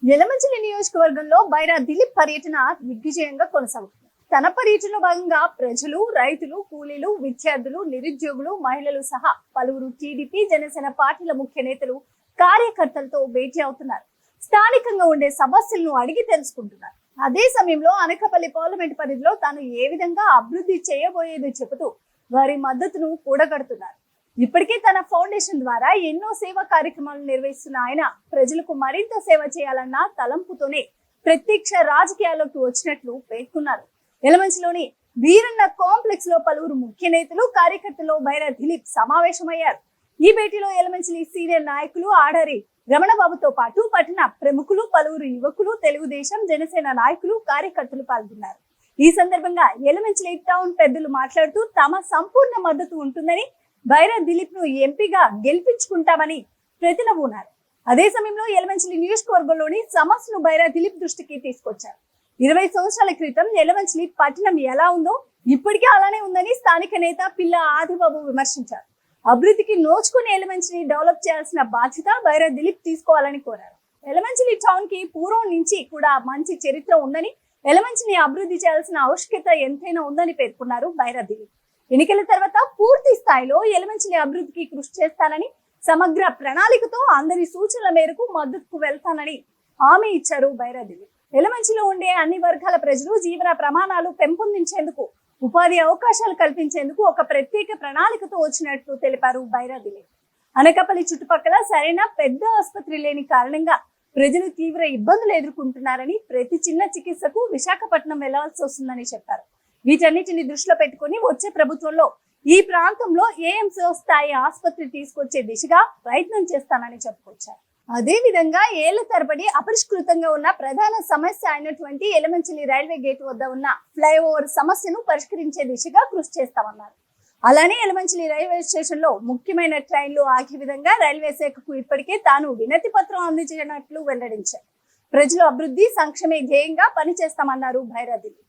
యలమంచిలి నియోజకవర్గంలో బైరా దిలీప్ పర్యటన దిగ్విజయంగా కొనసాగుతుంది. తన పర్యటనలో భాగంగా ప్రజలు, రైతులు, కూలీలు, విద్యార్థులు, నిరుద్యోగులు, మహిళలు సహా పలువురు టీడీపీ, జనసేన పార్టీల ముఖ్య నేతలు, కార్యకర్తలతో భేటీ అవుతున్నారు. స్థానికంగా ఉండే సమస్యలను అడిగి తెలుసుకుంటున్నారు. అదే సమయంలో అనకాపల్లి పార్లమెంట్ పరిధిలో తాను ఏ విధంగా అభివృద్ధి చేయబోయేదో చెబుతూ వారి మద్దతును కూడగడుతున్నారు. ఇప్పటికే తన ఫౌండేషన్ ద్వారా ఎన్నో సేవా కార్యక్రమాలు నిర్వహిస్తున్న ఆయన ప్రజలకు మరింత సేవ చేయాలన్న తలంపుతోనే ప్రత్యక్ష రాజకీయాల్లోకి వచ్చినట్లు పేర్కొన్నారు. యలమంచిలోని వీరన్న కాంప్లెక్స్ లో పలువురు ముఖ్య నేతలు, కార్యకర్తలు బైరా దిలీప్ సమావేశమయ్యారు. ఈ భేటీలో యలమంచిలి సీనియర్ నాయకులు ఆడారి రమణబాబుతో పాటు పట్టణ ప్రముఖులు, పలువురు యువకులు, తెలుగుదేశం, జనసేన నాయకులు, కార్యకర్తలు పాల్గొన్నారు. ఈ సందర్భంగా యలమంచిలి టౌన్ పెద్దలు మాట్లాడుతూ తమ సంపూర్ణ మద్దతు ఉంటుందని, బైరా దిలీప్ ను ఎంపీగా గెలిపించుకుంటామని ప్రతినబూనారు. అదే సమయంలో యలమంచిలి నియోజకవర్గంలోని సమస్యను బైరా దిలీప్ దృష్టికి తీసుకొచ్చారు. 20 సంవత్సరాల క్రితం యలమంచిలి పట్టణం ఎలా ఉందో ఇప్పటికీ అలానే ఉందని స్థానిక నేత పిల్ల ఆదిబాబు విమర్శించారు. అభివృద్ధికి నోచుకుని యలమంచిలి డెవలప్ చేయాల్సిన బాధ్యత బైరా దిలీప్ తీసుకోవాలని కోరారు. యలమంచిలి టౌన్ కి పూర్వం నుంచి కూడా మంచి చరిత్ర ఉందని, యలమంచిని అభివృద్ధి చేయాల్సిన ఆవశ్యకత ఎంతైనా ఉందని పేర్కొన్నారు బైరా దిలీప్. ఎన్నికల తర్వాత పూర్తి స్థాయిలో యలమంచిలి అభివృద్ధికి కృషి చేస్తానని, సమగ్ర ప్రణాళికతో అందరి సూచనల మేరకు మద్దతుకు వెళ్తానని హామీ ఇచ్చారు బైరా దిలీప్. యలమంచిలో ఉండే అన్ని వర్గాల ప్రజలు జీవన ప్రమాణాలు పెంపొందించేందుకు, ఉపాధి అవకాశాలు కల్పించేందుకు ఒక ప్రత్యేక ప్రణాళికతో వచ్చినట్లు తెలిపారు బైరా దిలీప్. అనకాపల్లి చుట్టుపక్కల సరైన పెద్ద ఆసుపత్రి లేని కారణంగా ప్రజలు తీవ్ర ఇబ్బందులు ఎదుర్కొంటున్నారని, ప్రతి చిన్న చికిత్సకు విశాఖపట్నం వెళ్లాల్సి వస్తుందని చెప్పారు. వీటన్నిటిని దృష్టిలో పెట్టుకుని వచ్చే ప్రభుత్వంలో ఈ ప్రాంతంలో ఏఎంసీ స్థాయి ఆసుపత్రి తీసుకొచ్చే దిశగా ప్రయత్నం చేస్తానని చెప్పుకొచ్చారు. అదే విధంగా ఏళ్ల తరబడి అపరిష్కృతంగా ఉన్న ప్రధాన సమస్య అయినటువంటి యలమంచిలి రైల్వే గేట్ వద్ద ఉన్న ఫ్లైఓవర్ సమస్యను పరిష్కరించే దిశగా కృషి చేస్తామన్నారు. అలానే యలమంచిలి రైల్వే స్టేషన్ లో ముఖ్యమైన ట్రైన్లు ఆగే విధంగా రైల్వే శాఖకు ఇప్పటికే తాను వినతి పత్రం అందించినట్లు వెల్లడించారు. ప్రజల అభివృద్ధి, సంక్షేమే ధ్యేయంగా పనిచేస్తామన్నారు బైరా దిలీప్.